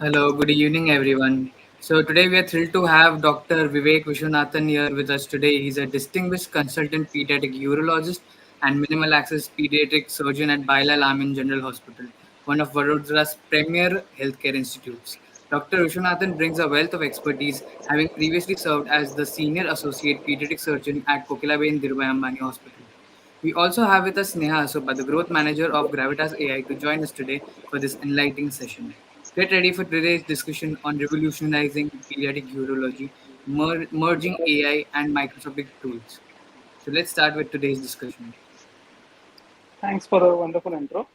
Hello, good evening, everyone. So today we are thrilled to have Dr. Vivek Viswanathan here with us today. He's a distinguished consultant pediatric urologist and minimal access pediatric surgeon at Bailal Amin General Hospital, one of Vadodara's premier healthcare institutes. Dr. Viswanathan brings a wealth of expertise, having previously served as the senior associate pediatric surgeon at Kokilabein Dhirubhai Ambani Hospital. We also have with us Sneha Asopa, the growth manager of Gravitas AI, to join us today for this enlightening session. Get ready for today's discussion on revolutionizing pediatric urology, merging AI and microscopic tools. So let's start with today's discussion. Thanks for the wonderful intro.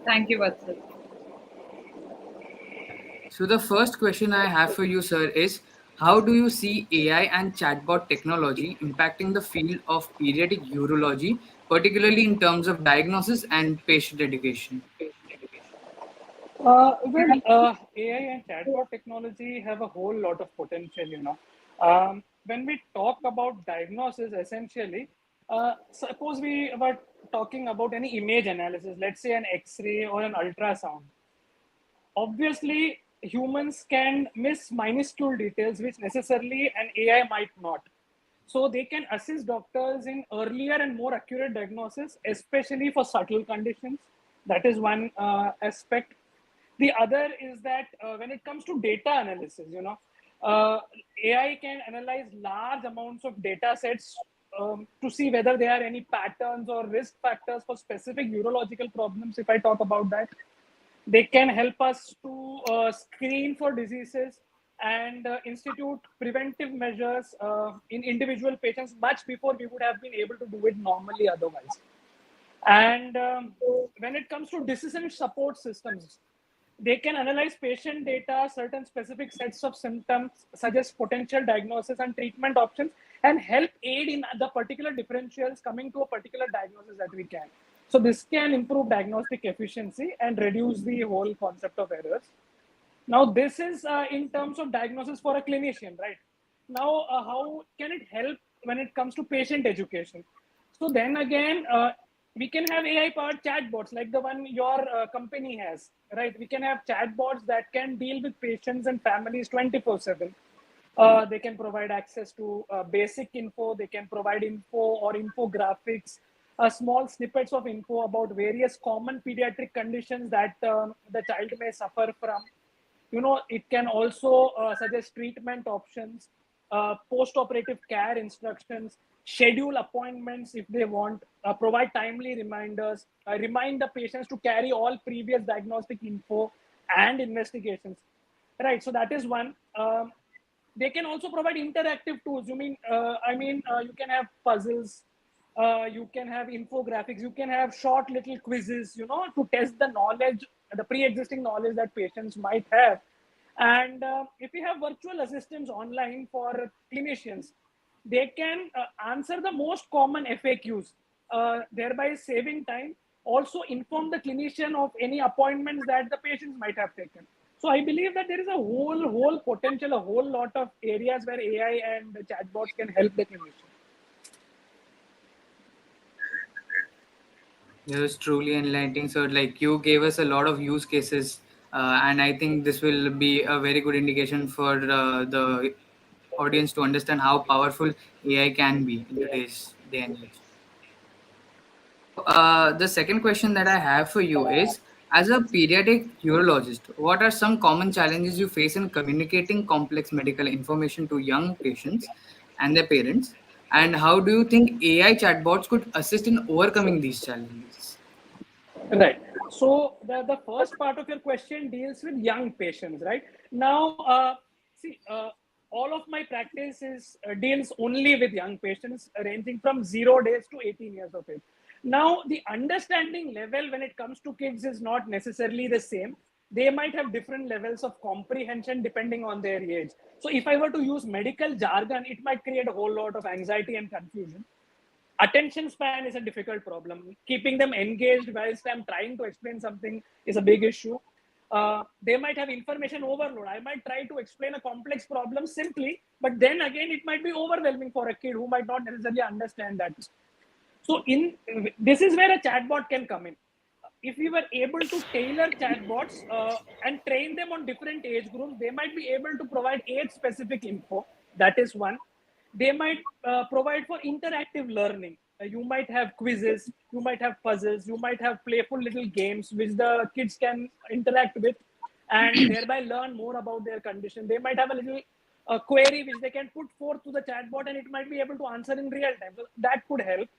Thank you, Vatsal. So the first question I have for you, sir, is how do you see AI and chatbot technology impacting the field of pediatric urology, particularly in terms of diagnosis and patient education? AI and chatbot technology have a whole lot of potential. When we talk about diagnosis, essentially, suppose we were talking about any image analysis, let's say an X-ray or an ultrasound. Obviously, humans can miss minuscule details which necessarily an AI might not. So they can assist doctors in earlier and more accurate diagnosis, especially for subtle conditions. That is one aspect. The other is that when it comes to data analysis, AI can analyze large amounts of data sets to see whether there are any patterns or risk factors for specific urological problems. If I talk about that, they can help us to screen for diseases and institute preventive measures in individual patients much before we would have been able to do it normally otherwise. And when it comes to decision support systems, they can analyze patient data, certain specific sets of symptoms, suggest potential diagnosis and treatment options, and help aid in the particular differentials coming to a particular diagnosis that we can. So this can improve diagnostic efficiency and reduce the whole concept of errors. Now, this is in terms of diagnosis for a clinician, right? Now, how can it help when it comes to patient education? So then again, we can have AI-powered chatbots like the one your company has, right? We can have chatbots that can deal with patients and families 24/7. They can provide access to basic info. They can provide info or infographics, small snippets of info about various common pediatric conditions that the child may suffer from. It can also suggest treatment options, post-operative care instructions, schedule appointments if they want, provide timely reminders, remind the patients to carry all previous diagnostic info and investigations. Right, so that is one. They can also provide interactive tools. You can have puzzles, you can have infographics, you can have short little quizzes, to test the knowledge, the pre-existing knowledge that patients might have. And if you have virtual assistants online for clinicians, they can answer the most common FAQs, thereby saving time. Also inform the clinician of any appointments that the patients might have taken. So I believe that there is a whole potential, a whole lot of areas where AI and the chatbots can help the clinician. It was truly enlightening. So, like you gave us a lot of use cases, and I think this will be a very good indication for the audience to understand how powerful AI can be in today's day and age. The second question that I have for you is, as a pediatric urologist, what are some common challenges you face in communicating complex medical information to young patients and their parents? And how do you think AI chatbots could assist in overcoming these challenges? Right. So the first part of your question deals with young patients, right? Now, all of my practice deals only with young patients ranging from 0 days to 18 years of age. Now, the understanding level when it comes to kids is not necessarily the same. They might have different levels of comprehension depending on their age. So if I were to use medical jargon, it might create a whole lot of anxiety and confusion. Attention span is a difficult problem. Keeping them engaged whilst I'm trying to explain something is a big issue. They might have information overload. I might try to explain a complex problem simply, but then again, it might be overwhelming for a kid who might not necessarily understand that. So in this is where a chatbot can come in. If we were able to tailor chatbots and train them on different age groups, they might be able to provide age specific info. That is one. They might provide for interactive learning. You might have quizzes, you might have puzzles, you might have playful little games which the kids can interact with and thereby learn more about their condition. They might have a little query which they can put forth to the chatbot and it might be able to answer in real time. So that could help.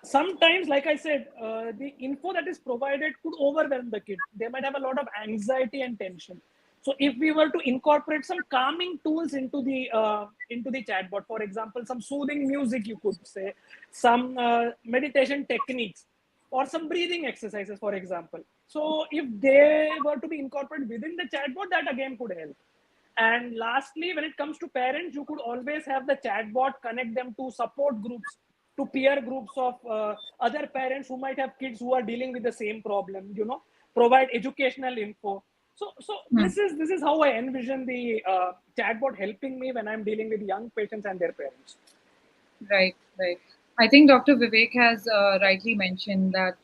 Sometimes, like I said, the info that is provided could overwhelm the kid. They might have a lot of anxiety and tension. So, if we were to incorporate some calming tools into the chatbot, for example, some soothing music, you could say, some meditation techniques, or some breathing exercises, for example. So, if they were to be incorporated within the chatbot, that again could help. And lastly, when it comes to parents, you could always have the chatbot connect them to support groups, to peer groups of other parents who might have kids who are dealing with the same problem. Provide educational info. So Hmm. this is how I envision the chatbot helping me when I'm dealing with young patients and their parents. Right, right. I think Dr. Vivek has rightly mentioned that,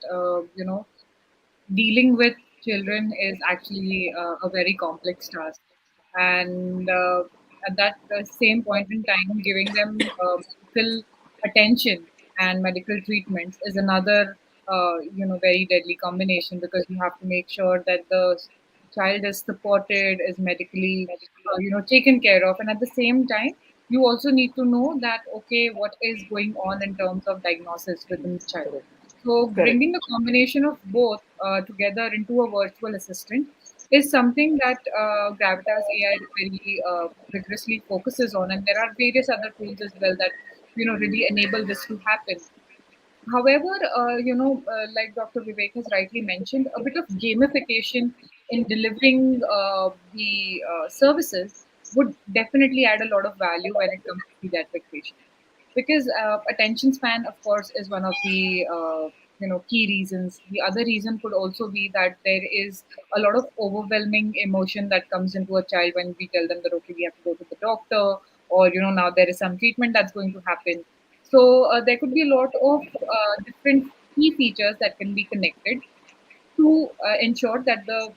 dealing with children is actually a very complex task. And at that same point in time, giving them medical attention and medical treatments is another, very deadly combination, because you have to make sure that the child is supported, is medically, taken care of. And at the same time, you also need to know that, okay, what is going on in terms of diagnosis within the child. Correct. So Correct. bringing the combination of both together into a virtual assistant is something that Gravitas AI very rigorously focuses on, and there are various other tools as well that really enable this to happen. However, like Dr. Vivek has rightly mentioned, a bit of gamification in delivering the services would definitely add a lot of value when it comes to pediatric patients. Because attention span, of course, is one of the key reasons. The other reason could also be that there is a lot of overwhelming emotion that comes into a child when we tell them that, okay, we have to go to the doctor, or now there is some treatment that's going to happen. So there could be a lot of different key features that can be connected to ensure that the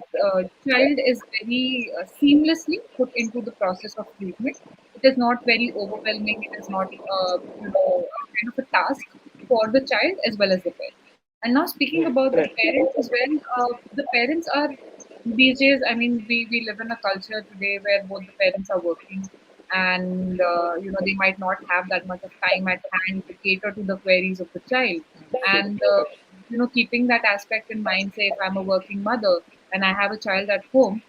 child is very seamlessly put into the process of treatment. It is not very overwhelming. It is not, kind of a task for the child as well as the parent. And now speaking about the Correct. parents as well, the parents are these days. I mean, we live in a culture today where both the parents are working, and they might not have that much of time at hand to cater to the queries of the child. And keeping that aspect in mind, say if I'm a working mother and I have a child at home,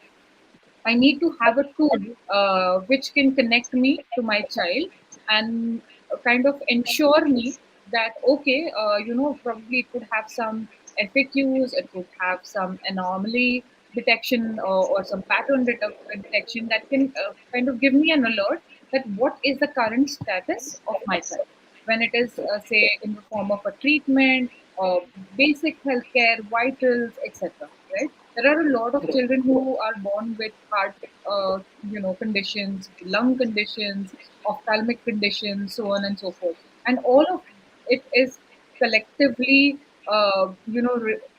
I need to have a tool which can connect me to my child and kind of ensure me that, okay, probably it could have some FAQs, it could have some anomaly detection, or some pattern detection that can kind of give me an alert that what is the current status of my child when it is, say, in the form of a treatment or basic healthcare, vitals, etc. Right? There are a lot of children who are born with heart, conditions, lung conditions, ophthalmic conditions, so on and so forth, and all of it is collectively,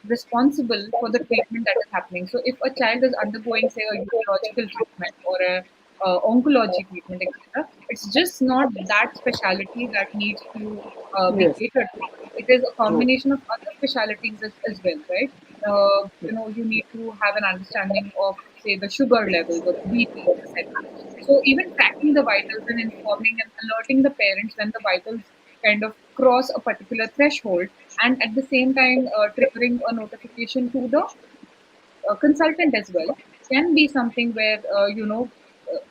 responsible for the treatment that is happening. So, if a child is undergoing, say, a urological treatment or a oncology treatment, etc., it's just not that specialty that needs to be Yes. catered to. It is a True. combination of other specialties as well, right? You need to have an understanding of, say, the sugar levels or the BP, etc. So even tracking the vitals and informing and alerting the parents when the vitals kind of cross a particular threshold, and at the same time triggering a notification to the consultant as well, can be something where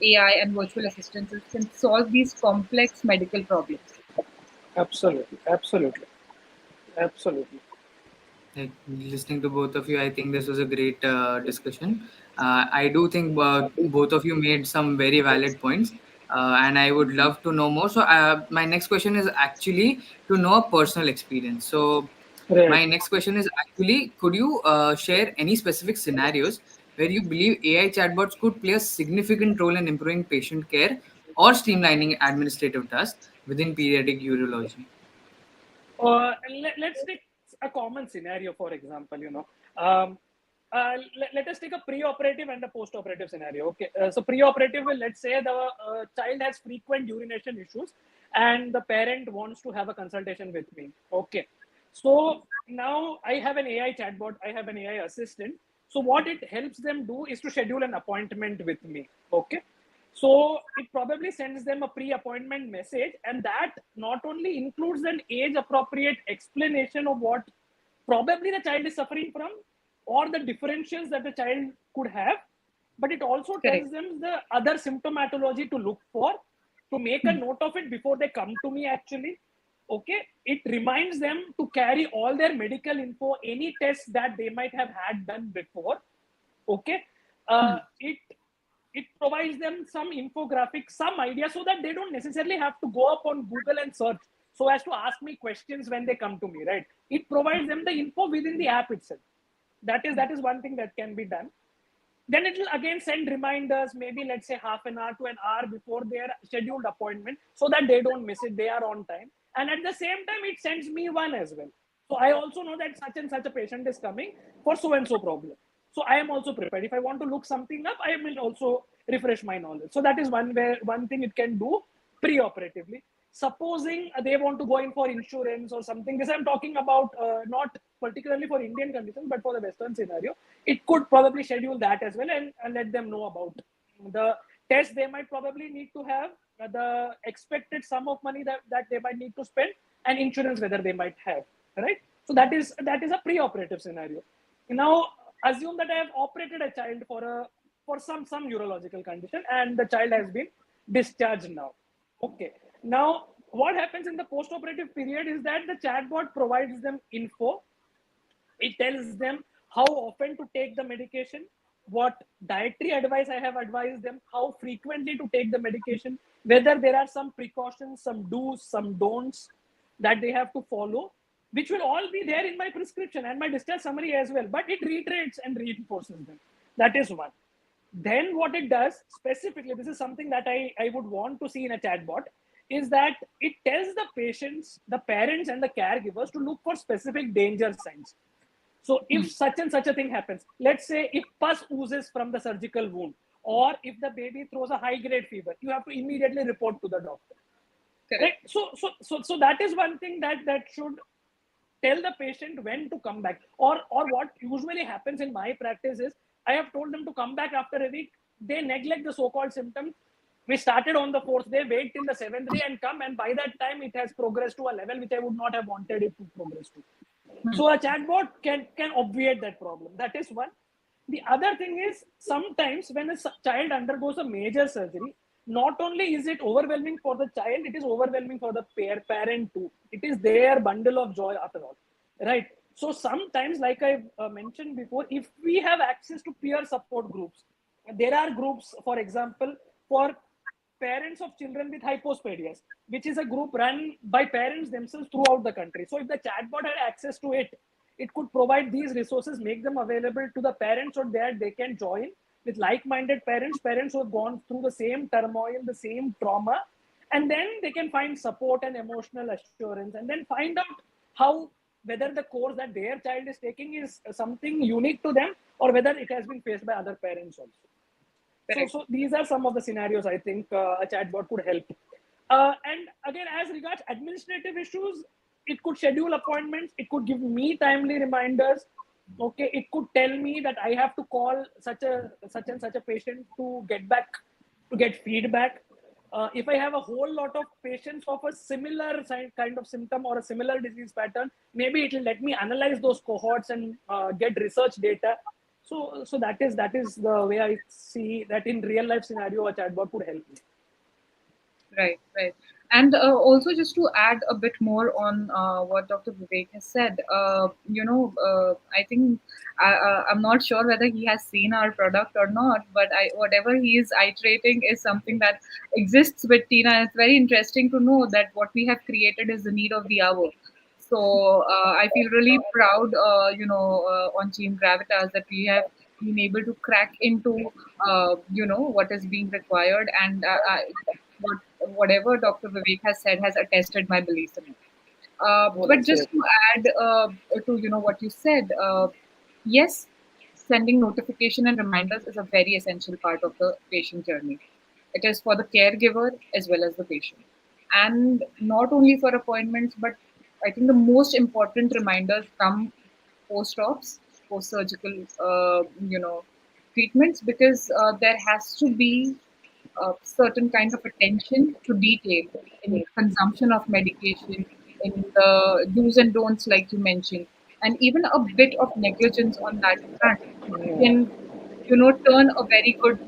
AI and virtual assistants can solve these complex medical problems. Absolutely. Absolutely. Absolutely. Like listening to both of you, I think this was a great discussion. I do think both of you made some very valid points. and I would love to know more. So, my next question is actually to know a personal experience. So, Right. my next question is actually, could you share any specific scenarios where you believe AI chatbots could play a significant role in improving patient care or streamlining administrative tasks within pediatric urology? Let's take a common scenario, for example, um, let us take a pre-operative and a post-operative scenario. Okay, so pre-operative, let's say the child has frequent urination issues and the parent wants to have a consultation with me. Okay, so now I have an AI chatbot, I have an AI assistant. So what it helps them do is to schedule an appointment with me. Okay, so it probably sends them a pre-appointment message, and that not only includes an age-appropriate explanation of what probably the child is suffering from or the differentials that the child could have, but it also Correct. tells them the other symptomatology to look for, to make a Hmm. note of it before they come to me actually. Okay, it reminds them to carry all their medical info, any tests that they might have had done before. Okay, Hmm. it provides them some infographics, some idea, so that they don't necessarily have to go up on Google and search so as to ask me questions when they come to me, right? It provides them the info within the app itself. That is one thing that can be done. Then it will again send reminders, maybe let's say half an hour to an hour before their scheduled appointment, so that they don't miss it, they are on time. And at the same time, it sends me one as well. So I also know that such and such a patient is coming for so and so problem. So I am also prepared. If I want to look something up, I will also refresh my knowledge. So that is one thing it can do pre-operatively. Supposing they want to go in for insurance or something, this I'm talking about, not particularly for Indian conditions, but for the Western scenario, it could probably schedule that as well, and let them know about the test they might probably need to have, the expected sum of money that they might need to spend, and insurance whether they might have, right? So that is a pre-operative scenario. Now assume that I have operated a child for some urological condition, and the child has been discharged now. Okay. Now, what happens in the post-operative period is that the chatbot provides them info. It tells them how often to take the medication, what dietary advice I have advised them, how frequently to take the medication, whether there are some precautions, some do's, some don'ts that they have to follow, which will all be there in my prescription and my discharge summary as well. But it reiterates and reinforces them. That is one. Then what it does specifically, this is something that I would want to see in a chatbot, is that it tells the patients, the parents, and the caregivers to look for specific danger signs. So if Hmm. such and such a thing happens, let's say if pus oozes from the surgical wound, or if the baby throws a high grade fever, you have to immediately report to the doctor. Right? Correct. So that is one thing that should tell the patient when to come back. Or what usually happens in my practice is, I have told them to come back after a week. They neglect the so-called symptoms. We started on the fourth day, wait till the seventh day and come, and by that time it has progressed to a level which I would not have wanted it to progress to. Hmm. So a chatbot can obviate that problem. That is one. The other thing is, sometimes when a child undergoes a major surgery, not only is it overwhelming for the child, it is overwhelming for the parent too. It is their bundle of joy after all, right? So sometimes, like I mentioned before, if we have access to peer support groups, there are groups, for example, for parents of children with hypospadias, which is a group run by parents themselves throughout the country. So if the chatbot had access to it, it could provide these resources, make them available to the parents, so that they can join with like-minded parents who have gone through the same turmoil, the same trauma, and then they can find support and emotional assurance, and then find out how, whether the course that their child is taking is something unique to them, or whether it has been faced by other parents also. So, Correct. so these are some of the scenarios I think a chatbot could help. And again, as regards administrative issues, it could schedule appointments. It could give me timely reminders. Okay, it could tell me that I have to call such and such a patient to get feedback. If I have a whole lot of patients of a similar kind of symptom or a similar disease pattern, maybe it will let me analyze those cohorts and get research data. So that is the way I see that in real life scenario, a chatbot could help me. Right, right. And also, just to add a bit more on what Dr. Vivek has said, I think I'm not sure whether he has seen our product or not, but whatever he is iterating is something that exists with Tina. And it's very interesting to know that what we have created is the need of the hour. So I feel really proud, on Team Gravitas that we have been able to crack into, what is being required, and whatever Dr. Vivek has said has attested my belief in it. Oh, But that's just great. to add to what you said, yes, sending notification and reminders is a very essential part of the patient journey. It is for the caregiver as well as the patient, and not only for appointments, but I think the most important reminders come post-ops, post-surgical, treatments, because there has to be a certain kind of attention to detail in consumption of medication, in the do's and don'ts, like you mentioned, and even a bit of negligence on that front Yeah. can, turn a very good,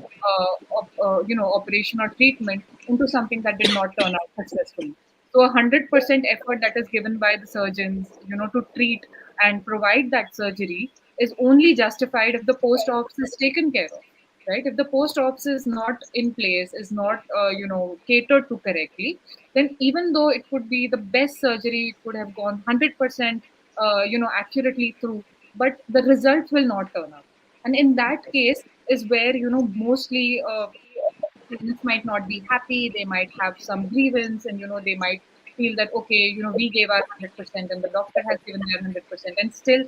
operation or treatment into something that did not turn out successfully. So 100% effort that is given by the surgeons, to treat and provide that surgery is only justified if the post-ops is taken care of, right? If the post-ops is not in place, is not, catered to correctly, then even though it could be the best surgery, it could have gone 100%, accurately through, but the results will not turn up. And in that case is where, mostly parents might not be happy, they might have some grievance, and they might feel that, okay, we gave our 100% and the doctor has given their 100%, and still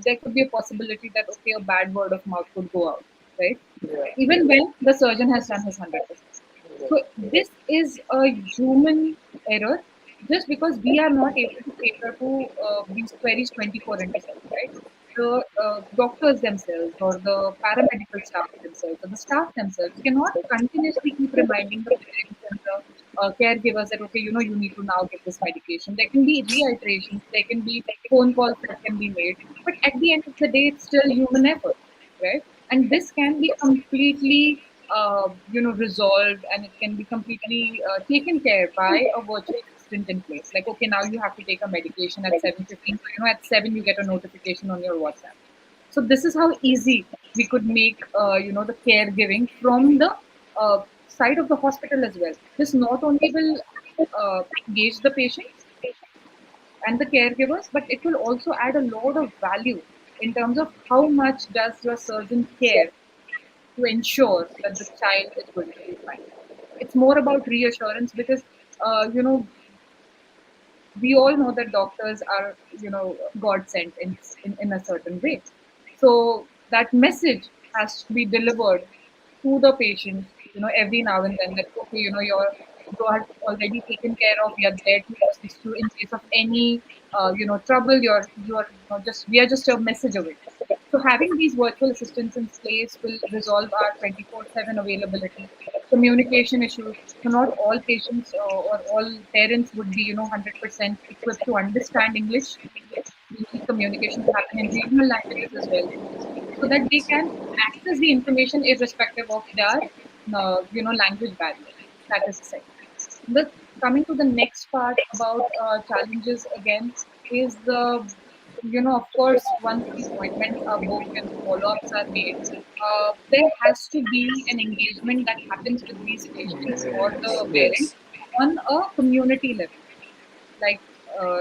there could be a possibility that, okay, a bad word of mouth could go out, right? Yeah. Even when the surgeon has done his 100%. So this is a human error, just because we are not able to cater to these queries 24 into 7, right? The doctors themselves, or the paramedical staff themselves, or the staff themselves cannot continuously keep reminding the parents and the caregivers that, okay, you need to now get this medication. There can be reiterations, there can be phone calls that can be made, but at the end of the day, it's still human effort, right? And this can be completely, resolved, and it can be completely taken care by a virtual assistant in place. Like, okay, now you have to take a medication at 7:15. So, at 7 you get a notification on your WhatsApp. So this is how easy we could make, the caregiving from the side of the hospital as well. This not only will engage the patients and the caregivers, but it will also add a lot of value in terms of how much does your surgeon care to ensure that the child is going to be fine. It's more about reassurance, because, uh, you know, we all know that doctors are, God sent in a certain way. So that message has to be delivered to the patient, every now and then, that, okay, you are already taken care of. We are there to assist you in case of any, trouble. We are just a message away. So having these virtual assistants in place will resolve our 24/7 availability, communication issues. So not all patients, or all parents would be, 100% equipped to understand English. We need communication to happen in regional languages as well, so that they can access the information irrespective of their, language barrier. That is the second. The Coming to the next part about challenges again is the, of course, once the appointments are booked and the follow-ups are made, there has to be an engagement that happens with these patients or Yes. the Yes. parents on a community level. Like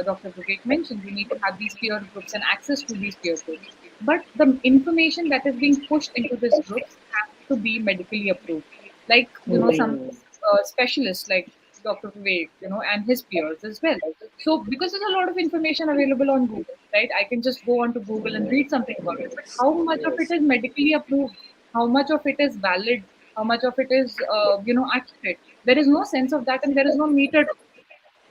Dr. Vivek mentioned, we need to have these peer groups and access to these peer groups. But the information that is being pushed into these groups has to be medically approved. Like, some Mm. specialists like Dr. Vivek, and his peers as well. So, because there's a lot of information available on Google, right? I can just go onto Google and read something about it. But how much of it Yes. is medically approved? How much of it is valid? How much of it is, accurate? There is no sense of that, and there is no meter to it,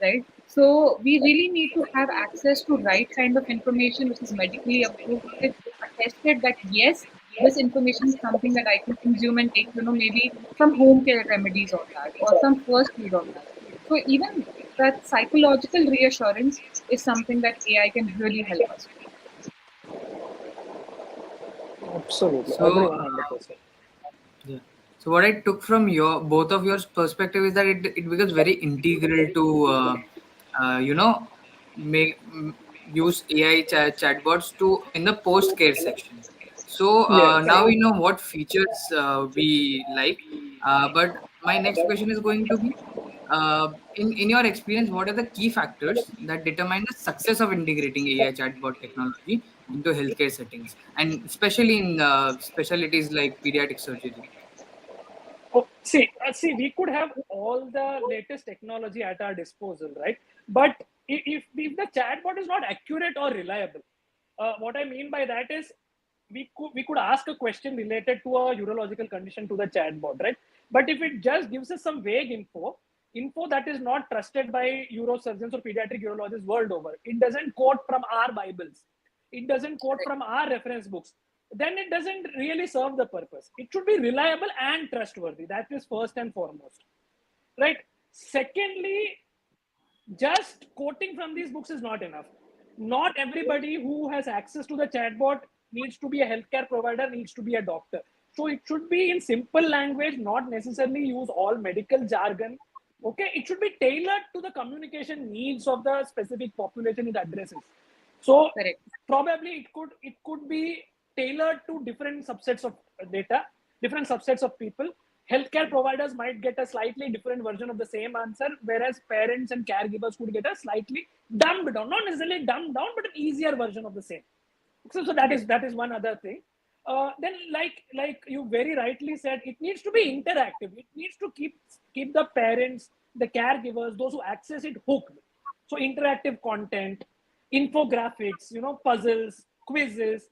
right? So we really need to have access to right kind of information which is medically approved, which is attested that yes, this information is something that I can consume and take, maybe some home care remedies on that, or some first aid on that. So even that psychological reassurance is something that AI can really help us Absolutely. So, Agree uh, 100%. yeah. So what I took from your both of your perspective is that it becomes very integral to make use AI chatbots to in the post care section. So Yes. now we know what features we like, but my next question is going to be, in your experience, what are the key factors that determine the success of integrating AI chatbot technology into healthcare settings, and especially in specialties like pediatric surgery? Oh, see, we could have all the latest technology at our disposal, right? But if the chatbot is not accurate or reliable, what I mean by that is we could ask a question related to a urological condition to the chatbot, right? But if it just gives us some vague info that is not trusted by neurosurgeons or pediatric urologists world over, it doesn't quote from our Bibles, it doesn't quote from our reference books, then it doesn't really serve the purpose. It should be reliable and trustworthy. That is first and foremost, right? Secondly, just quoting from these books is not enough. Not everybody who has access to the chatbot needs to be a healthcare provider, needs to be a doctor. So it should be in simple language, not necessarily use all medical jargon. Okay, it should be tailored to the communication needs of the specific population it addresses. So Correct. probably it could be tailored to different subsets of data, different subsets of people. Healthcare providers might get a slightly different version of the same answer, whereas parents and caregivers could get a slightly dumbed down, not necessarily dumbed down, but an easier version of the same. So that Yes. is one other thing. Then, like you very rightly said, it needs to be interactive. It needs to keep the parents, the caregivers, those who access it hooked. So interactive content, infographics, puzzles, quizzes,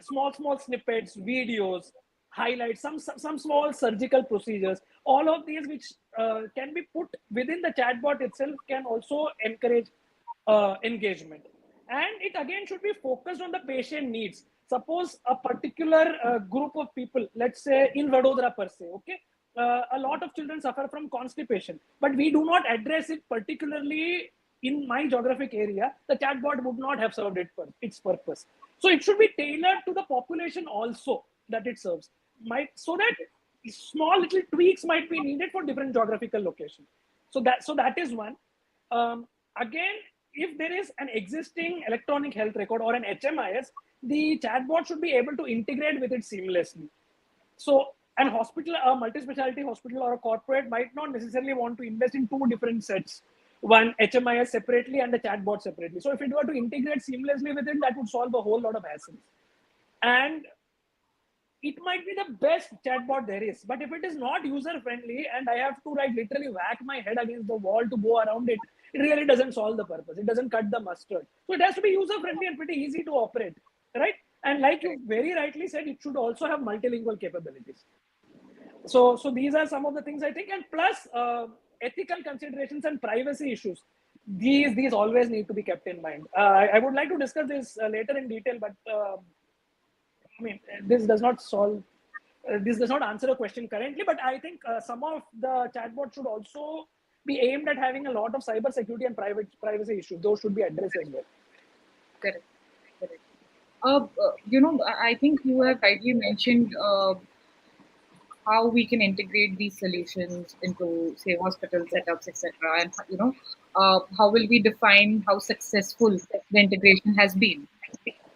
small snippets, videos, highlights, some small surgical procedures. All of these which can be put within the chatbot itself can also encourage engagement. And it again should be focused on the patient needs. Suppose a particular group of people, let's say in Vadodara per se, okay, a lot of children suffer from constipation, but we do not address it particularly in my geographic area. The chatbot would not have served its purpose. So it should be tailored to the population also that it serves, might so that small little tweaks might be needed for different geographical locations. So that is one. Again, if there is an existing electronic health record or an HMIS, the chatbot should be able to integrate with it seamlessly. So an hospital, a multi-specialty hospital or a corporate might not necessarily want to invest in two different sets, one HMIS separately and the chatbot separately. So if it were to integrate seamlessly with it, that would solve a whole lot of hassles. And it might be the best chatbot there is, but if it is not user friendly and I have to literally whack my head against the wall to go around it, it really doesn't solve the purpose. It doesn't cut the mustard. So it has to be user friendly and pretty easy to operate, right? And like you Correct. very rightly said, it should also have multilingual capabilities. So these are some of the things I think, and plus ethical considerations and privacy issues. These always need to be kept in mind. I would like to discuss this later in detail, but I mean, this does not solve. This does not answer a question currently, but I think some of the chatbots should also be aimed at having a lot of cyber security and privacy issues. Those should be addressed as well. Correct. Correct. I think you have rightly mentioned how we can integrate these solutions into, say, hospital setups, etc. And how will we define how successful the integration has been?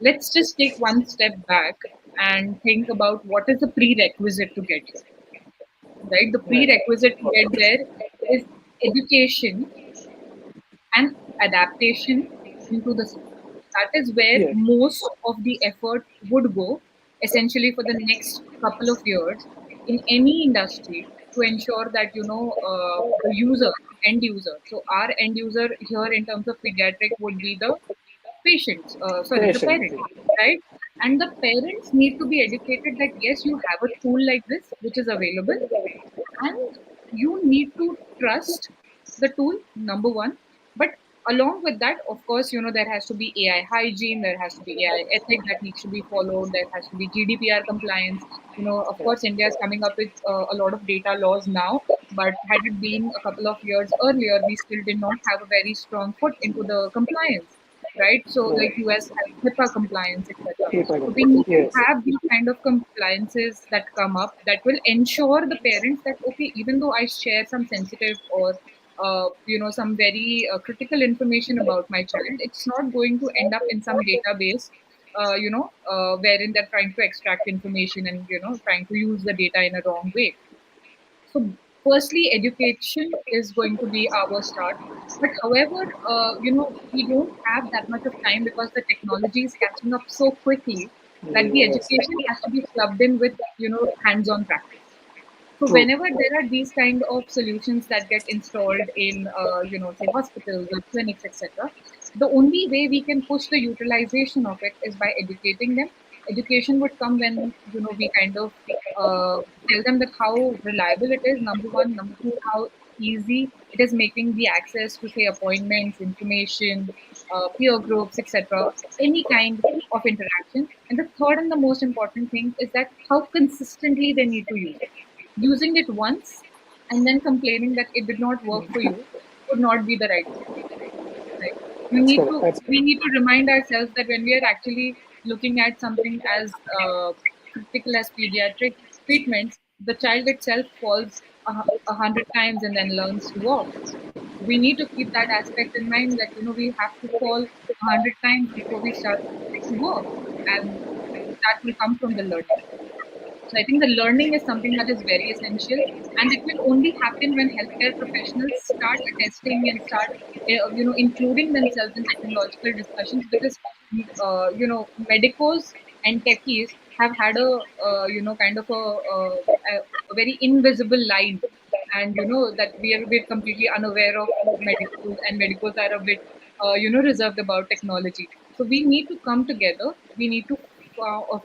Let's just take one step back and think about what is the prerequisite to get here. Right, the Right. prerequisite to get there is education and adaptation into the system. That is where Yes. most of the effort would go, essentially, for the next couple of years in any industry, to ensure that the user, end user. So our end user here in terms of pediatric would be the patients. Sorry, the Patient. parents, right? And the parents need to be educated that yes, you have a tool like this which is available, and you need to trust the tool, number one. But along with that, of course, there has to be AI hygiene, there has to be AI ethic that needs to be followed, there has to be GDPR compliance. Of course, India is coming up with a lot of data laws now, but had it been a couple of years earlier, we still did not have a very strong foot into the compliance. right? So Right. like US has HIPAA compliance, etc. Keep So we need to Yes. have these kind of compliances that come up that will ensure the parents that okay, even though I share some sensitive or some very critical information about my child, it's not going to end up in some database, wherein they're trying to extract information and trying to use the data in a wrong way. So, firstly, education is going to be our start. But however, we don't have that much of time because the technology is catching up so quickly that the Yes. education has to be clubbed in with hands-on practice. So True. whenever there are these kind of solutions that get installed in, say hospitals or clinics, etc., the only way we can push the utilization of it is by educating them. Education would come when we kind of tell them that how reliable it is. Number one, number two, how easy it is making the access to say appointments, information, peer groups, etc. Any kind of interaction. And the third and the most important thing is that how consistently they need to use it. Using it once and then complaining that it did not work for you would not be the right thing, right? We That's need correct. to That's we need to remind ourselves that when we are actually looking at something as critical as pediatric treatments, the child itself falls 100 times and then learns to walk. We need to keep that aspect in mind that we have to fall 100 times before we start to walk, and that will come from the learning. So I think the learning is something that is very essential, and it will only happen when healthcare professionals start testing and start, including themselves in technological discussions. Because medicos and techies have had kind of a very invisible line, and that we're completely unaware of medicals, and medicals are a bit reserved about technology. So we need to come together. We need to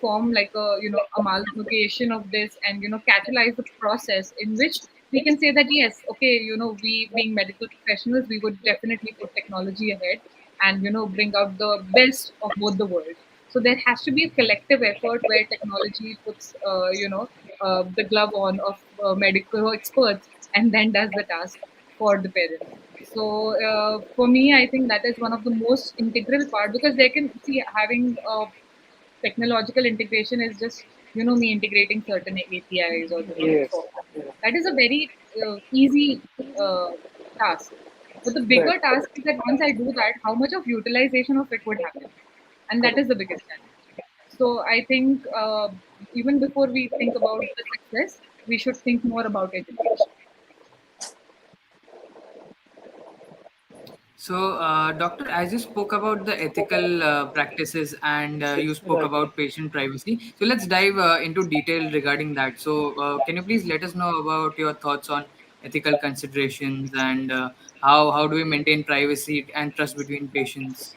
form like a amalgamation of this, and catalyze the process in which we can say that yes, okay, we being medical professionals, we would definitely put technology ahead and bring out the best of both the worlds. So there has to be a collective effort where technology puts the glove on of medical experts and then does the task for the parents. So for me, I think that is one of the most integral part, because they can see having technological integration is just me integrating certain APIs or certain yes. software. Yeah. That is a very easy uh, task. But the Right. bigger task is that once I do that, how much of utilization of it would happen, and that is Correct. the biggest challenge. So I think even before we think about the success, we should think more about education. So, doctor, as you spoke about the ethical practices and you spoke Right. about patient privacy, so let's dive into detail regarding that. So, can you please let us know about your thoughts on ethical considerations and how do we maintain privacy and trust between patients?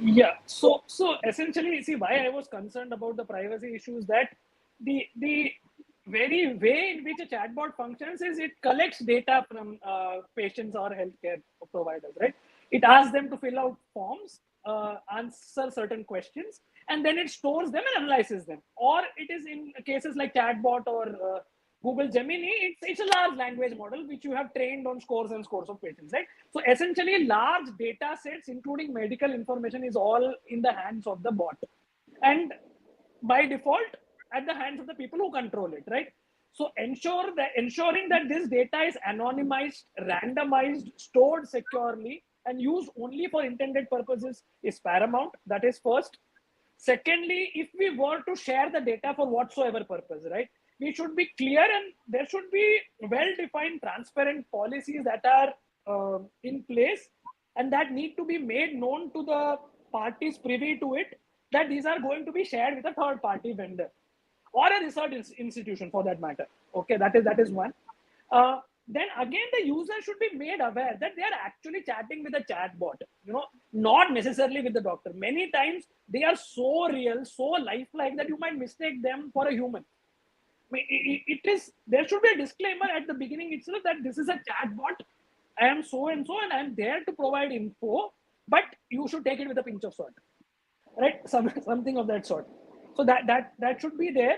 Yeah. So essentially, see why I was concerned about the privacy issues, that the very way in which a chatbot functions is it collects data from patients or healthcare providers, right? It asks them to fill out forms, answer certain questions, and then it stores them and analyzes them. Or it is in cases like chatbot or Google Gemini, it's a large language model which you have trained on scores and scores of patients, right? So essentially, large data sets, including medical information, is all in the hands of the bot, and by default, at the hands of the people who control it, right? So ensuring that this data is anonymized, randomized, stored securely, and used only for intended purposes is paramount. That is first. Secondly, if we were to share the data for whatsoever purpose, right, we should be clear, and there should be well defined, transparent policies that are in place and that need to be made known to the parties privy to it, that these are going to be shared with a third party vendor or a research institution for that matter. Okay, that is one. Then again, the user should be made aware that they are actually chatting with a chatbot, not necessarily with the doctor. Many times they are so real, so lifelike, that you might mistake them for a human. I mean, it is, there should be a disclaimer at the beginning itself that this is a chatbot. I am so and so, and I am there to provide info, but you should take it with a pinch of salt, right? Something of that sort. So that should be there.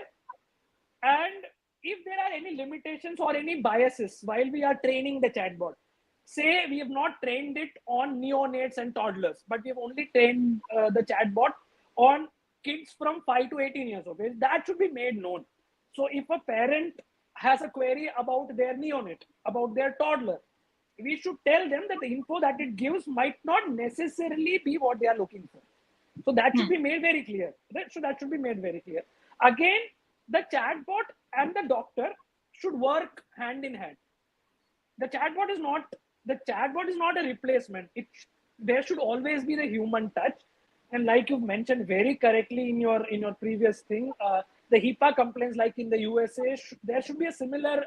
And if there are any limitations or any biases while we are training the chatbot, say we have not trained it on neonates and toddlers, but we have only trained the chatbot on kids from 5 to 18 years of age. That should be made known. So if a parent has a query about their neonate, about their toddler, we should tell them that the info that it gives might not necessarily be what they are looking for. So that should Hmm. be made very clear. That should be made very clear. Again, the chatbot and the doctor should work hand in hand. The chatbot is not a replacement. There should always be the human touch. And like you've mentioned very correctly in your previous thing, the HIPAA complaints, like in the USA, there should be a similar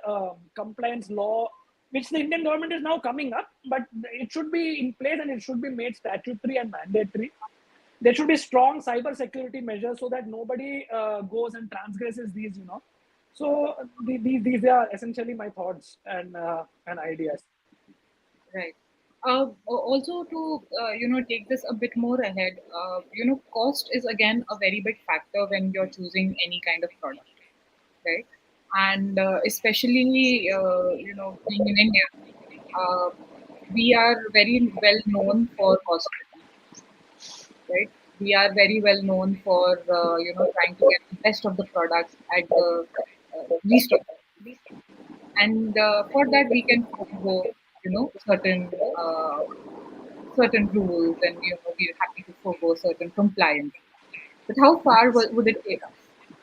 compliance law, which the Indian government is now coming up, but it should be in place and it should be made statutory and mandatory. There should be strong cyber security measures so that nobody goes and transgresses these. So these are essentially my thoughts and ideas. Right. Also, to take this a bit more ahead, cost is again a very big factor when you're choosing any kind of product, right? And especially, being in India, uh, we are very well known for cost cutting, right? We are very well known for trying to get the best of the product at the least of the cost. And for that we can forego certain rules, and we're happy to forego certain compliance. But how far would it take us,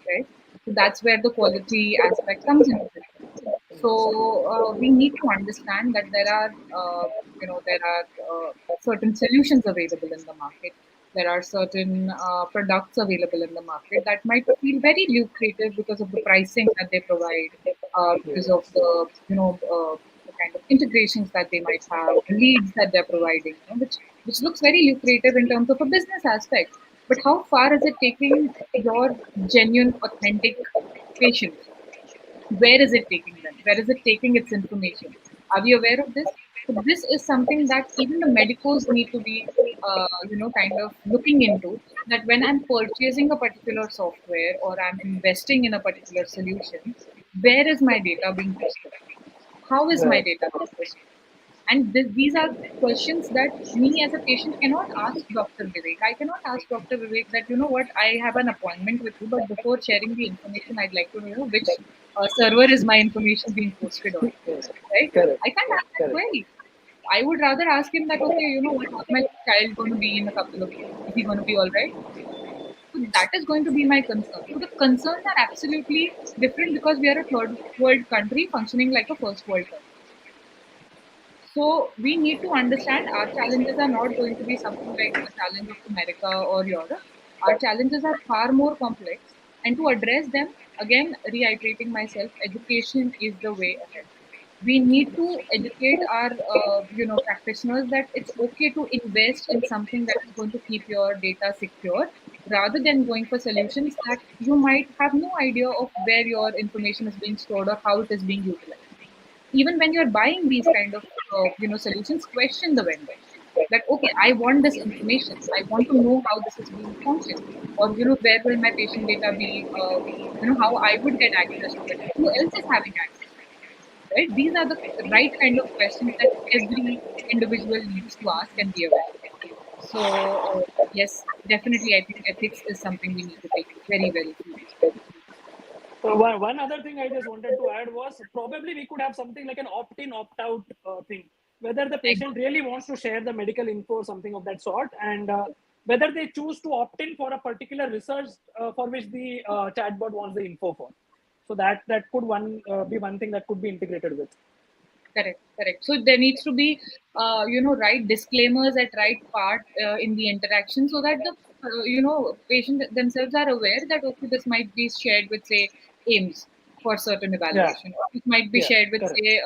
right? So that's where the quality aspect comes into picture. So we need to understand that there are certain solutions available in the market. There are certain products available in the market that might feel very lucrative because of the pricing that they provide, because of the kind of integrations that they might have, the leads that they're providing, which looks very lucrative in terms of a business aspect. But how far is it taking your genuine, authentic patients? Where is it taking them? Where is it taking its information? Are we aware of this? So this is something that even the medicals need to be, kind of looking into. That when I'm purchasing a particular software or I'm investing in a particular solution, where is my data being hosted? How is my Right. data being hosted? And these are questions that me as a patient cannot ask Dr. Vivek. I cannot ask Dr. Vivek that, what, I have an appointment with you, but before sharing the information, I'd like to know, which server is my information being posted on, right? Correct. I can't ask that Correct. query. I would rather ask him that, okay, what, how's my child going to be in a couple of years? Is he going to be all right? So that is going to be my concern. So the concerns are absolutely different because we are a third world country functioning like a first world country. So we need to understand our challenges are not going to be something like the challenge of America or Europe. Our challenges are far more complex. And to address them, again, reiterating myself, education is the way ahead. We need to educate our practitioners that it's okay to invest in something that is going to keep your data secure, rather than going for solutions that you might have no idea of where your information is being stored or how it is being utilized. Even when you're buying these kind of solutions, question the vendor that, okay, I want this information, I want to know how this is being functioned, or where will my patient data be, how I would get access to it, who else is having access to it, right? These are the right kind of questions that every individual needs to ask and be aware of. So yes, definitely, I think ethics is something we need to take very, very seriously. So one other thing I just wanted to add was probably we could have something like an opt-in, opt-out thing, whether the patient really wants to share the medical info or something of that sort, and whether they choose to opt in for a particular research for which the chatbot wants the info for. So that could be one thing that could be integrated with. Correct, correct. So there needs to be, right disclaimers at right part in the interaction, so that the patient themselves are aware that, okay, this might be shared with, say, AIMS for certain Yeah, evaluation, or it might be yeah, shared with, correct. say,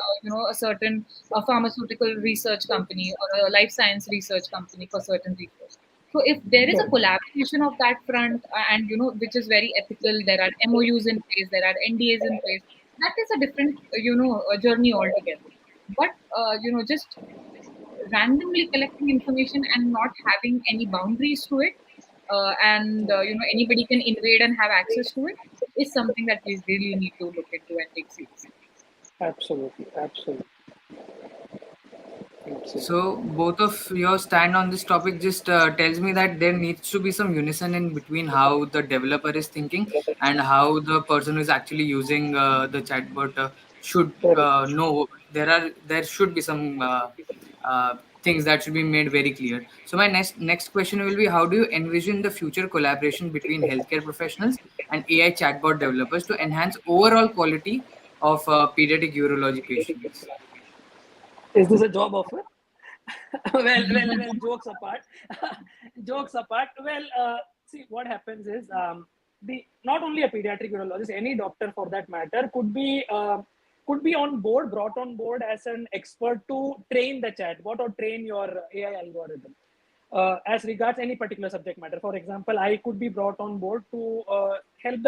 a certain pharmaceutical research company or a life science research company for certain research. So if there is a Correct. collaboration of that front, and which is very ethical, there are MOUs in place, there are NDAs in place. That is a different, a journey altogether. But just randomly collecting information and not having any boundaries to it, and anybody can invade and have access to it, is something that we really need to look into and take seriously. Absolutely, absolutely. So both of your stand on this topic just tells me that there needs to be some unison in between how the developer is thinking and how the person who is actually using the chatbot should Correct. know. There should be some things that should be made very clear. So my next question will be: how do you envision the future collaboration between healthcare professionals and AI chatbot developers to enhance overall quality of pediatric urology patients? Is this a job offer? Well, jokes apart. Jokes apart. Well, see, what happens is the not only a pediatric urologist, any doctor for that matter could be on board, brought on board as an expert to train the chatbot or train your AI algorithm. As regards any particular subject matter. For example, I could be brought on board to help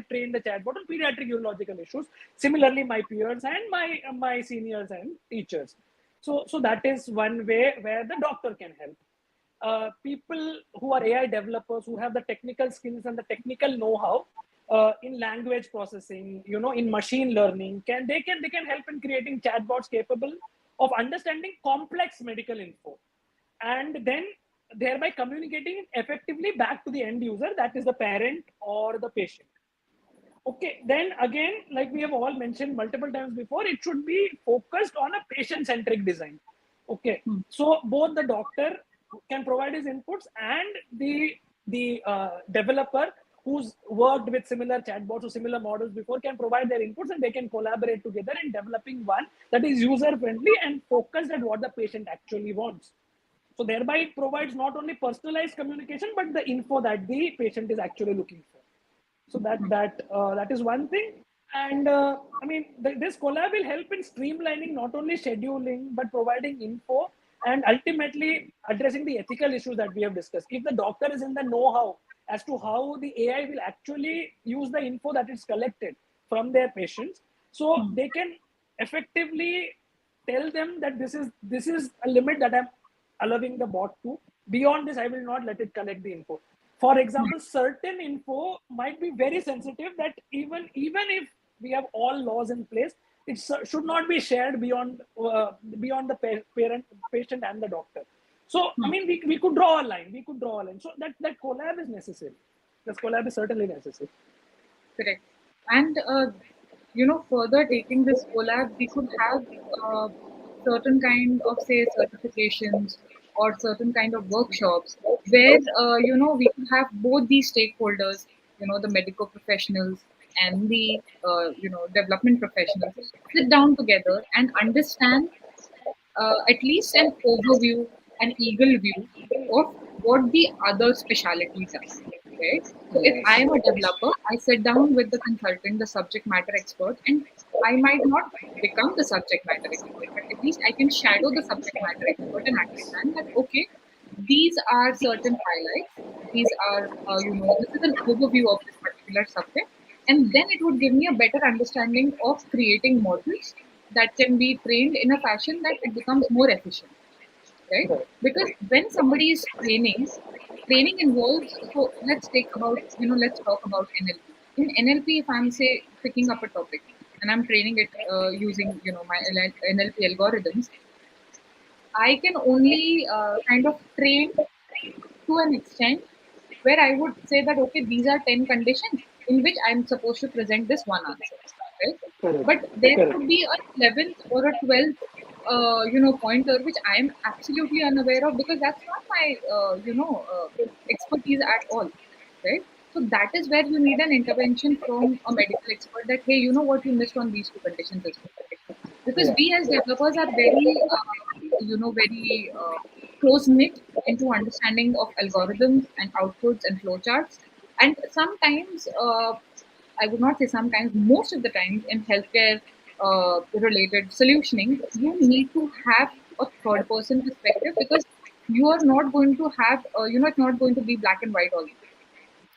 train the chatbot on pediatric urological issues. Similarly, my peers and my seniors and teachers. So that is one way where the doctor can help. People who are AI developers who have the technical skills and the technical know-how in language processing, in machine learning, they can help in creating chatbots capable of understanding complex medical info and then thereby communicating it effectively back to the end user, that is the parent or the patient. Okay, then again, like we have all mentioned multiple times before, it should be focused on a patient centric design. Okay, so both the doctor can provide his inputs and the developer who's worked with similar chatbots or similar models before can provide their inputs and they can collaborate together in developing one that is user friendly and focused at what the patient actually wants. So thereby it provides not only personalized communication but the info that the patient is actually looking for. So that is one thing. And I mean, this collab will help in streamlining not only scheduling but providing info and ultimately addressing the ethical issues that we have discussed. If the doctor is in the know-how as to how the AI will actually use the info that is collected from their patients, so they can effectively tell them that this is a limit that I'm allowing the bot to. Beyond this, I will not let it collect the info. For example, certain info might be very sensitive that even if we have all laws in place, it should not be shared beyond the parent, patient, and the doctor. So I mean, we could draw a line. We could draw a line. So that collab is necessary. This collab is certainly necessary. Correct. And further taking this collab, we could have certain kind of say certifications or certain kind of workshops where we could have both these stakeholders, the medical professionals and the development professionals sit down together and understand at least an overview, an eagle view of what the other specialty does. Right? So if I am a developer, I sit down with the consultant, the subject matter expert, and I might not become the subject matter expert, but at least I can shadow the subject matter expert and understand that okay, these are certain highlights. These are this is an overview of this particular subject, and then it would give me a better understanding of creating models that can be trained in a fashion that it becomes more efficient, right? Right. Because when somebody is training involves, so let's talk about NLP. In NLP, if I'm say picking up a topic and I'm training it using my NLP algorithms, I can only kind of train to an extent where I would say that okay, these are 10 conditions in which I'm supposed to present this one answer, right? Correct. But there Correct. could be a 11th or a 12th, pointer which I am absolutely unaware of because that's not my, expertise at all, right? So that is where you need an intervention from a medical expert that hey, you know what, you missed on these two conditions as well, because Yeah. we as developers are very close knit into understanding of algorithms and outputs and flowcharts. And sometimes, I would not say sometimes, most of the times in healthcare related solutioning, you need to have a third person perspective because you are not going to have, it's not going to be black and white always,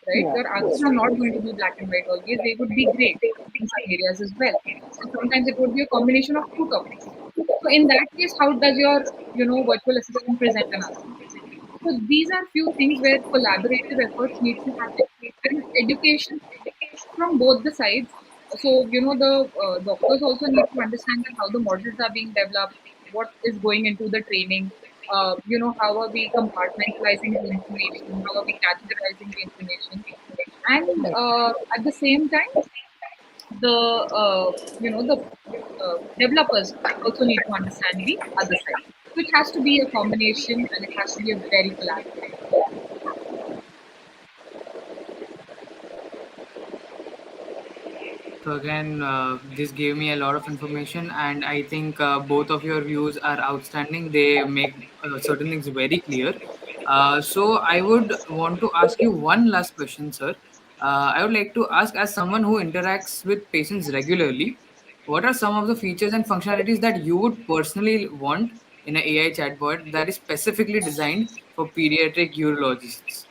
right? Yeah. Your answers are not going to be black and white always. They would be gray in some areas as well. And sometimes it would be a combination of two topics. So in that case, how does your, virtual assistant present an answer? So these are few things where collaborative efforts need to happen and education from both the sides. So, the doctors also need to understand that how the models are being developed. what is going into the training. How are we compartmentalizing the information? How are we categorizing the information? And Right. at the same time, the the developers also need to understand the other side. So it has to be a combination, and it has to be a very collaborative. So again, this gave me a lot of information, and I think both of your views are outstanding. They make certain things very clear. So I would want to ask you one last question, sir. I would like to ask, as someone who interacts with patients regularly, what are some of the features and functionalities that you would personally want in an AI chatbot that is specifically designed for pediatric urologists?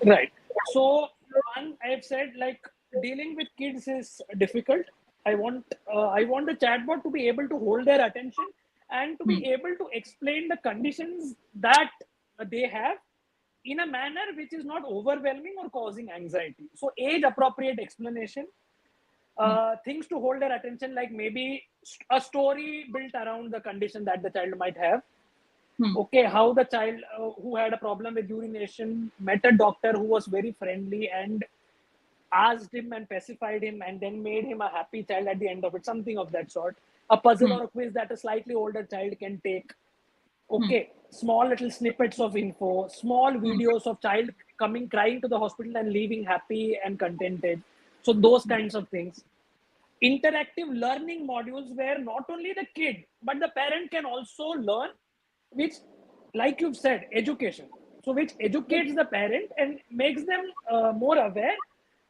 Right. So one, I've said like dealing with kids is difficult. I want the chatbot to be able to hold their attention and to Hmm. be able to explain the conditions that they have in a manner which is not overwhelming or causing anxiety. So age appropriate explanation, Hmm. things to hold their attention, like maybe a story built around the condition that the child might have. Hmm. Okay, how the child who had a problem with urination met a doctor who was very friendly and asked him and pacified him and then made him a happy child at the end of it, something of that sort. A puzzle Hmm. or a quiz that a slightly older child can take. Hmm. Okay, small little snippets of info, small Hmm. videos of child coming crying to the hospital and leaving happy and contented. So those kinds of things. Interactive learning modules where not only the kid but the parent can also learn, which, like you've said, education, so which educates the parent and makes them more aware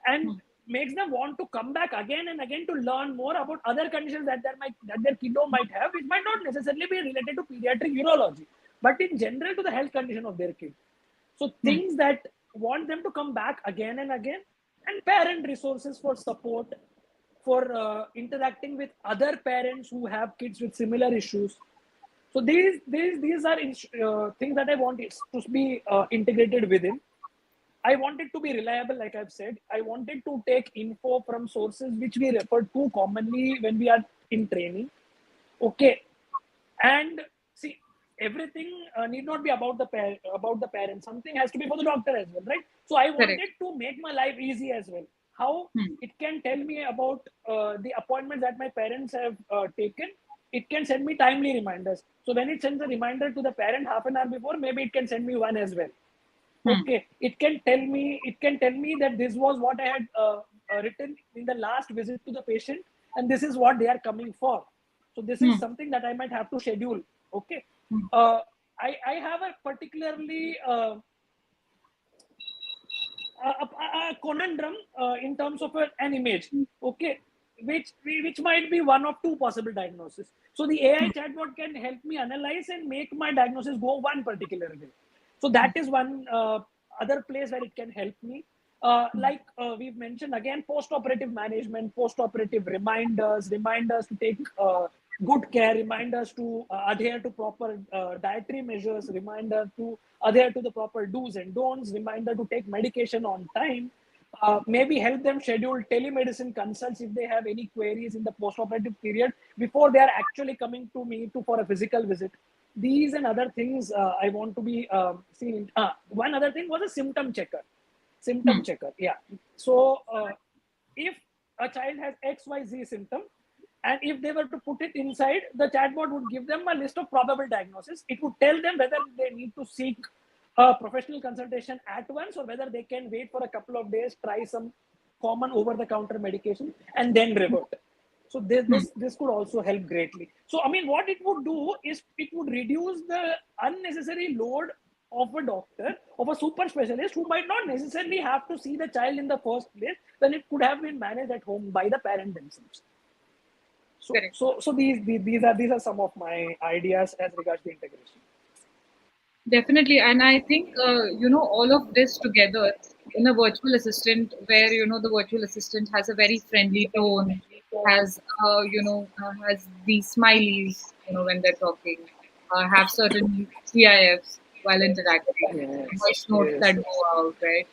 and Hmm. makes them want to come back again and again to learn more about other conditions that their kiddo might have, which might not necessarily be related to pediatric urology but in general to the health condition of their kid. So Hmm. things that want them to come back again and again, and parent resources for support, for interacting with other parents who have kids with similar issues. So these are things that I want it to be integrated within. I want it to be reliable, like I've said. I wanted to take info from sources which we refer to commonly when we are in training. Okay, and see, everything need not be about the parent. Something has to be for the doctor as well, right? So I Correct. wanted to make my life easy as well. How Hmm. it can tell me about the appointments that my parents have taken. It can send me timely reminders. So when it sends a reminder to the parent half an hour before, maybe it can send me one as well. Hmm. Okay, it can tell me that this was what I had written in the last visit to the patient, and this is what they are coming for. So this is Hmm. something that I might have to schedule. Okay, Hmm. uh, I have a particularly a conundrum in terms of an image. Okay, which might be one of two possible diagnoses. So the AI chatbot can help me analyze and make my diagnosis go one particular way. So that is one other place where it can help me. Like we've mentioned again, post-operative management, post-operative reminders to take good care, reminders to adhere to proper dietary measures, reminder to adhere to the proper do's and don'ts, reminder to take medication on time, maybe help them schedule telemedicine consults if they have any queries in the post-operative period before they are actually coming to me for a physical visit. These and other things I want to be seen. One other thing was a symptom checker. Hmm. Symptom checker, yeah. So if a child has XYZ symptom, and if they were to put it inside, the chatbot would give them a list of probable diagnosis. It would tell them whether they need to seek a professional consultation at once or whether they can wait for a couple of days, try some common over-the-counter medication, and then revert. So this, Hmm. this this could also help greatly. So I mean, what it would do is it would reduce the unnecessary load of a doctor, of a super specialist who might not necessarily have to see the child in the first place when it could have been managed at home by the parent themselves. So Correct. so so these are some of my ideas as regards the integration. Definitely, and I think all of this together in a virtual assistant, where the virtual assistant has a very friendly tone, has has these smileys when they're talking, have certain GIFs. while interacting, Yes, voice notes yes, that go out, right?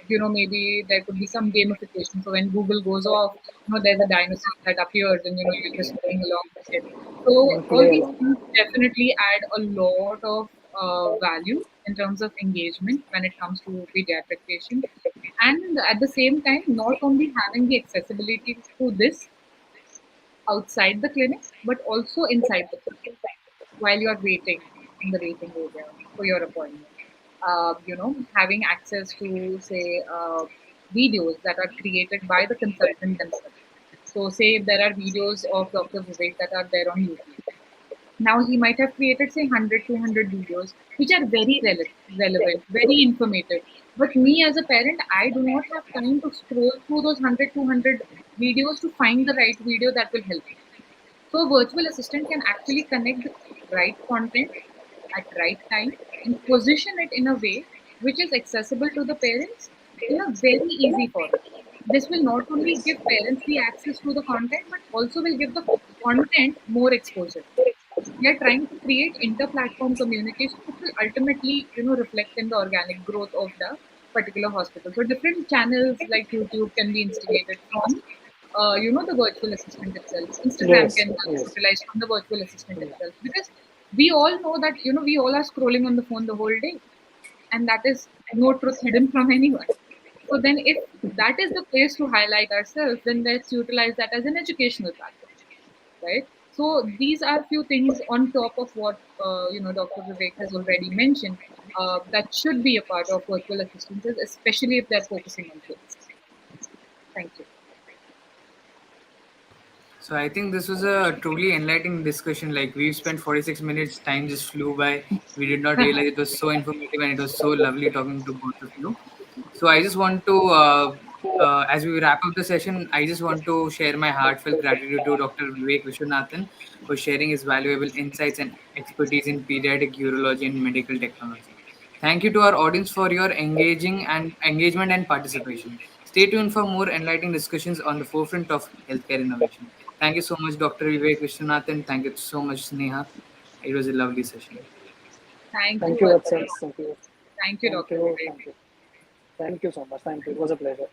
Maybe there could be some gamification. So when Google goes off, there's a dinosaur that appears, and you're just going along with it. So and all play these along. things definitely add a lot of value in terms of engagement when it comes to pediatric patients. And at the same time, not only having the accessibility to this outside the clinic, but also inside the clinic while you're waiting in the waiting area for your appointment. Having access to, say, videos that are created by the consultant themselves. So, say if there are videos of Dr. Vivek that are there on YouTube. Now, he might have created, say, 100, 200 videos, which are very relevant, very informative. But me as a parent, I do not have time to scroll through those 100, 200 videos to find the right video that will help me. So a virtual assistant can actually connect the right content at right time and position it in a way which is accessible to the parents in a very easy format. This will not only Yes, give parents the access to the content, but also will give the content more exposure. We are trying to create inter-platform communication, which will ultimately, reflect in the organic growth of the particular hospital. So different channels like YouTube can be instigated from, the virtual assistant itself. Instagram yes, can yes, utilize from the virtual assistant itself, because we all know that, we all are scrolling on the phone the whole day, and that is no truth hidden from anyone. So then, if that is the place to highlight ourselves, then let's utilize that as an educational platform, right? So these are few things on top of what Dr. Vivek has already mentioned, that should be a part of virtual assistances, especially if they're focusing on kids. Thank you. So I think this was a truly enlightening discussion. Like we've spent 46 minutes, time just flew by. We did not realize it was so informative and it was so lovely talking to both of you. So I just want to, as we wrap up the session, I just want to share my heartfelt gratitude to Dr. Vivek Viswanathan for sharing his valuable insights and expertise in pediatric urology and medical technology. Thank you to our audience for your engagement and participation. Stay tuned for more enlightening discussions on the forefront of healthcare innovation. Thank you so much, Dr. Vivek Viswanathan. Thank you so much, Sneha. It was a lovely session. Thank you, thank you, Vatsal. Vatsal. Thank you, Thank you, thank Dr. you, Vivek. thank you, thank you so much. Thank you. It was a pleasure.